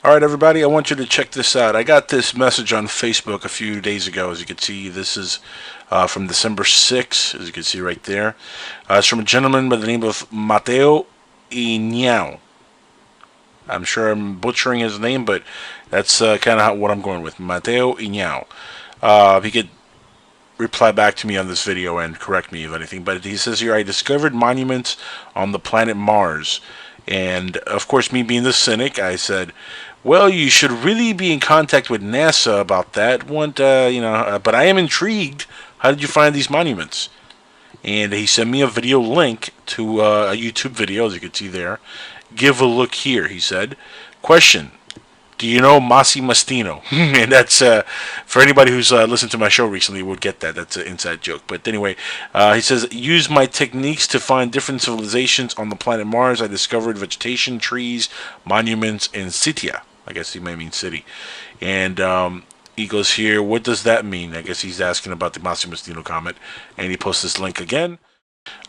Alright everybody, I want you to check this out. I got this message on Facebook a few days ago. As you can see, this is from December 6th, as you can see right there. It's from a gentleman by the name of Matteo Ianneo. I'm sure I'm butchering his name, but that's kind of what I'm going with. Matteo Ianneo. He could reply back to me on this video and correct me if anything, but he says here, I discovered monuments on the planet Mars. And of course, me being the cynic, I said, well, you should really be in contact with NASA about that. But I am intrigued. How did you find these monuments? And he sent me a video link to a YouTube video, as you can see there. Give a look here, he said. Question: do you know Mesopotamian? And that's, for anybody who's listened to my show recently would get that. That's an inside joke. But anyway, he says, use my techniques to find different civilizations on the planet Mars. I discovered vegetation, trees, monuments, and citia. I guess he might mean city. And he goes here, what does that mean? I guess he's asking about the Mesopotamian comet. And he posts this link again.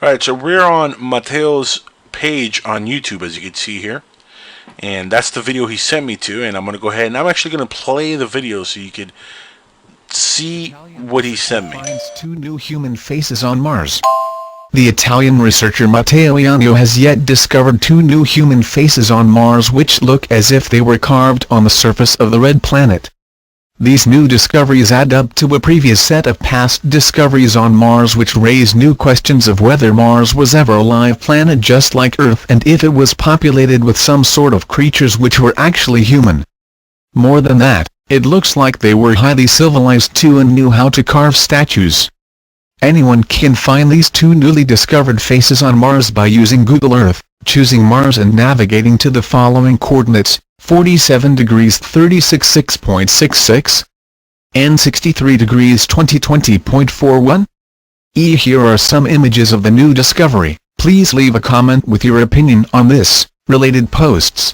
Alright, so we're on Matteo's page on YouTube, as you can see here. And that's the video he sent me to, and I'm going to go ahead and I'm actually going to play the video so you could see what he sent me. Finds two new human faces on Mars. The Italian researcher Matteo Ianneo has yet discovered two new human faces on Mars which look as if they were carved on the surface of the red planet. These new discoveries add up to a previous set of past discoveries on Mars which raise new questions of whether Mars was ever a live planet just like Earth and if it was populated with some sort of creatures which were actually human. More than that, it looks like they were highly civilized too and knew how to carve statues. Anyone can find these two newly discovered faces on Mars by using Google Earth, choosing Mars and navigating to the following coordinates: 47 degrees 36.66 and 63 degrees 20.41. Here are some images of the new discovery. Please leave a comment with your opinion on this related posts.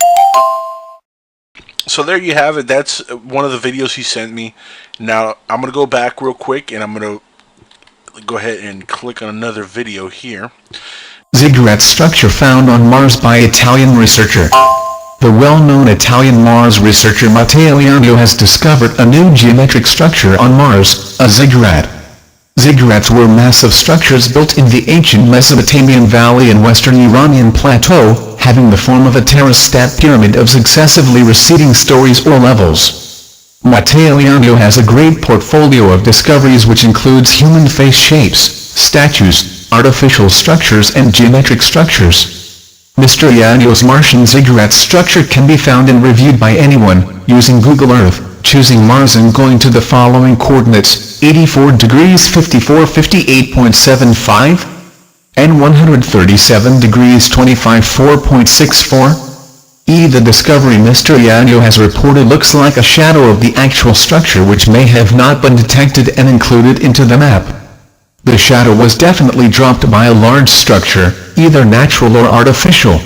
So there you have it. That's one of the videos he sent me. Now I'm going to go back real quick and I'm going to go ahead and click on another video here. Ziggurat structure found on Mars by Italian researcher. The well-known Italian Mars-researcher Matteo Ianneo has discovered a new geometric structure on Mars, a ziggurat. Ziggurats were massive structures built in the ancient Mesopotamian valley and western Iranian plateau, having the form of a terraced pyramid of successively receding stories or levels. Matteo Ianneo has a great portfolio of discoveries which includes human face shapes, statues, artificial structures and geometric structures. Mr. Ianneo's Martian ziggurat structure can be found and reviewed by anyone, using Google Earth, choosing Mars and going to the following coordinates: 84 degrees 58.75 and 137 degrees 4.64. The discovery Mr. Ianneo has reported looks like a shadow of the actual structure which may have not been detected and included into the map. The shadow was definitely dropped by a large structure, either natural or artificial.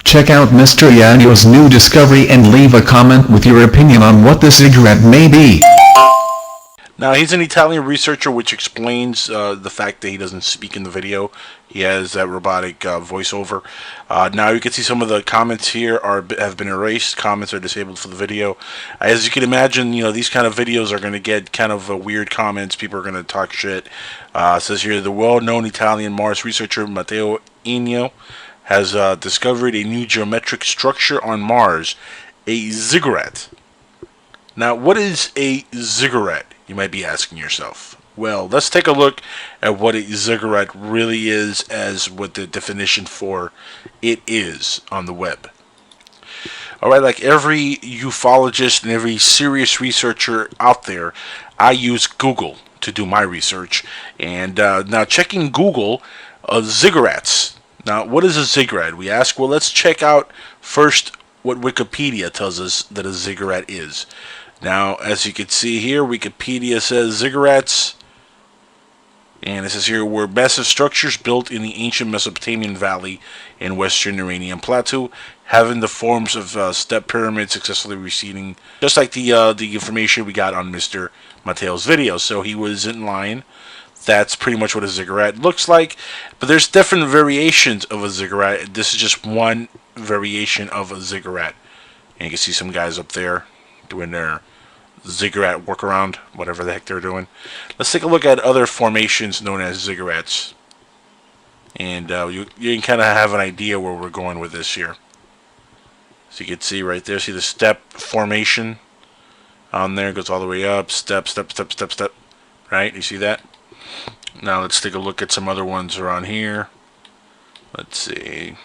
Check out Mr. Ianneo's new discovery and leave a comment with your opinion on what this ziggurat may be. Now, he's an Italian researcher, which explains the fact that he doesn't speak in the video. He has that robotic voiceover. Now, you can see some of the comments here have been erased. Comments are disabled for the video. As you can imagine, these kind of videos are going to get kind of weird comments. People are going to talk shit. It says here, the well-known Italian Mars researcher Matteo Ianneo has discovered a new geometric structure on Mars, a ziggurat. Now, what is a ziggurat? You might be asking yourself. Well, let's take a look at what a ziggurat really is, as what the definition for it is on the web. Alright, like every ufologist and every serious researcher out there, I use Google to do my research. And now checking Google, ziggurats. Now, what is a ziggurat? We ask, well, let's check out first what Wikipedia tells us that a ziggurat is. Now, as you can see here, Wikipedia says ziggurats, and it says here, were massive structures built in the ancient Mesopotamian valley and western Iranian plateau, having the forms of step pyramids successfully receding, just like the information we got on Mr. Matteo's video. So he was in line. That's pretty much what a ziggurat looks like, but there's different variations of a ziggurat. This is just one variation of a ziggurat. And you can see some guys up there doing their Ziggurat workaround, whatever the heck they're doing. Let's take a look at other formations known as Ziggurats. And you can kind of have an idea where we're going with this here. So you can see right there, see the step formation on there, goes all the way up, step, step, step, step, step, right? You see that? Now let's take a look at some other ones around here. Let's see,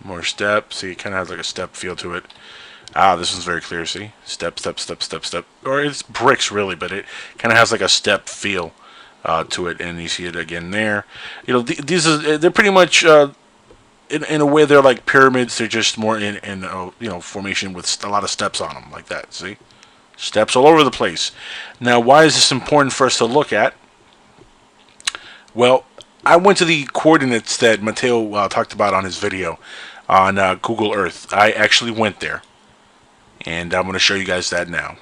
more step. See, it kind of has like a step feel to it. This one's very clear, see? Step, step, step, step, step. Or it's bricks really, but it kind of has like a step feel to it, and you see it again there. You know, they're pretty much in a way they're like pyramids. They're just more in you know, formation with a lot of steps on them, like that. See, steps all over the place. Now, why is this important for us to look at? Well, I went to the coordinates that Matteo talked about on his video on Google Earth. I actually went there, and I'm going to show you guys that now.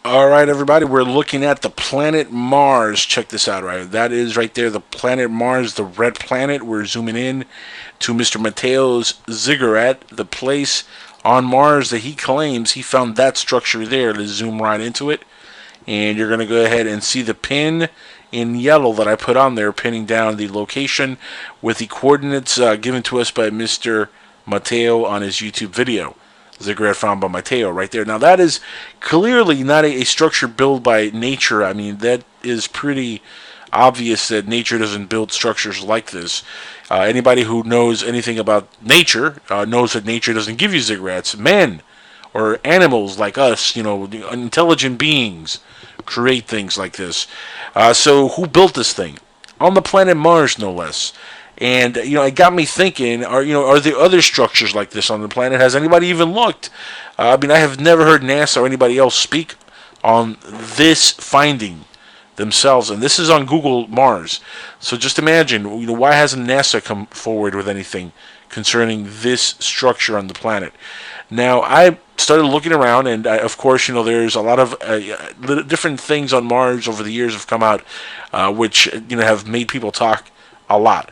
Alright, everybody, we're looking at the planet Mars. Check this out, right? That is right there, the planet Mars, the red planet. We're zooming in to Mr. Matteo's Ziggurat, the place on Mars that he claims he found that structure there. Let's zoom right into it. And you're going to go ahead and see the pin in yellow that I put on there, pinning down the location with the coordinates given to us by Mr. Matteo on his YouTube video. Ziggurat found by Matteo right there. Now that is clearly not a structure built by nature. I mean, that is pretty obvious that nature doesn't build structures like this. Anybody who knows anything about nature knows that nature doesn't give you ziggurats. Men or animals like us, you know, intelligent beings create things like this. So who built this thing? On the planet Mars, no less. And you know, it got me thinking: are there other structures like this on the planet? Has anybody even looked? I mean, I have never heard NASA or anybody else speak on this finding themselves, and this is on Google Mars. So just imagine, you know, why hasn't NASA come forward with anything concerning this structure on the planet? Now, I started looking around, and of course, you know, there's a lot of different things on Mars over the years have come out, which you know have made people talk a lot.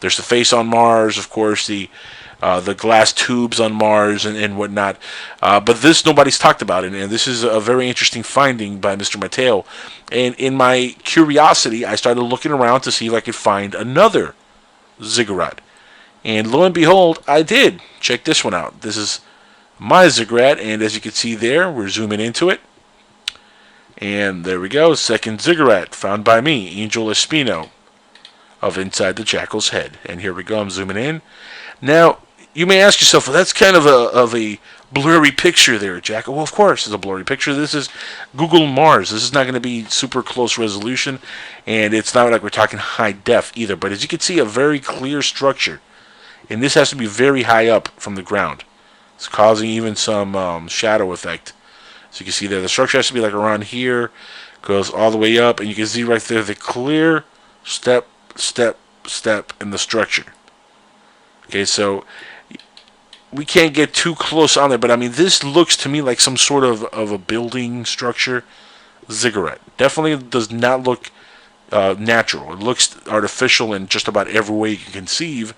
There's the face on Mars, of course, the glass tubes on Mars and whatnot. But this nobody's talked about, and this is a very interesting finding by Mr. Matteo. And in my curiosity, I started looking around to see if I could find another ziggurat. And lo and behold, I did. Check this one out. This is my ziggurat, and as you can see there, we're zooming into it. And there we go, second ziggurat found by me, Angel Espino, of Inside the Jackal's Head. And here we go, I'm zooming in. Now, you may ask yourself, well, that's kind of a blurry picture there, Jack. Well, of course, it's a blurry picture. This is Google Mars. This is not going to be super close resolution, and it's not like we're talking high def either. But as you can see, a very clear structure. And this has to be very high up from the ground. It's causing even some shadow effect. So you can see there, the structure has to be like around here, goes all the way up, and you can see right there the clear step in the structure. Okay, so we can't get too close on there, but I mean, this looks to me like some sort of a building structure ziggurat. Definitely does not look natural. It looks artificial in just about every way you can conceive,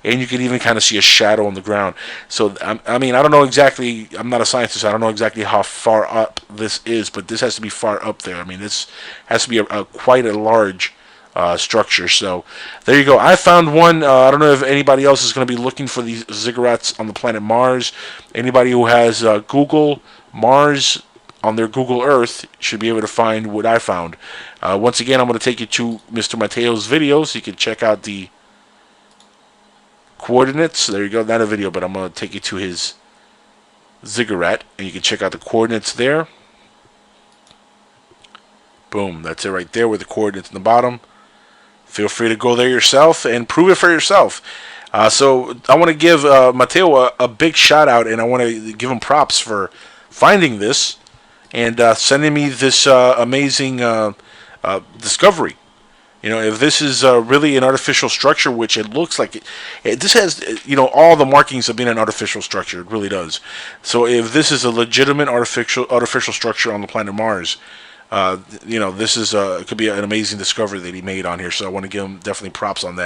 and you can even kind of see a shadow on the ground. So, I mean, I don't know exactly, I'm not a scientist, I don't know exactly how far up this is, but this has to be far up there. I mean, this has to be quite a large structure. So there you go. I found one. I don't know if anybody else is going to be looking for these ziggurats on the planet Mars. Anybody who has Google Mars on their Google Earth should be able to find what I found. Once again, I'm going to take you to Mr. Matteo's video so you can check out the coordinates. There you go. Not a video, but I'm going to take you to his ziggurat, and you can check out the coordinates there. Boom. That's it right there with the coordinates in the bottom. Feel free to go there yourself and prove it for yourself. So I want to give Matteo a big shout out, and I want to give him props for finding this and sending me this amazing discovery. You know, if this is really an artificial structure, which it looks like this has, you know, all the markings of being an artificial structure. It really does. So if this is a legitimate artificial structure on the planet Mars, you know, this is could be an amazing discovery that he made on here. So I want to give him definitely props on that.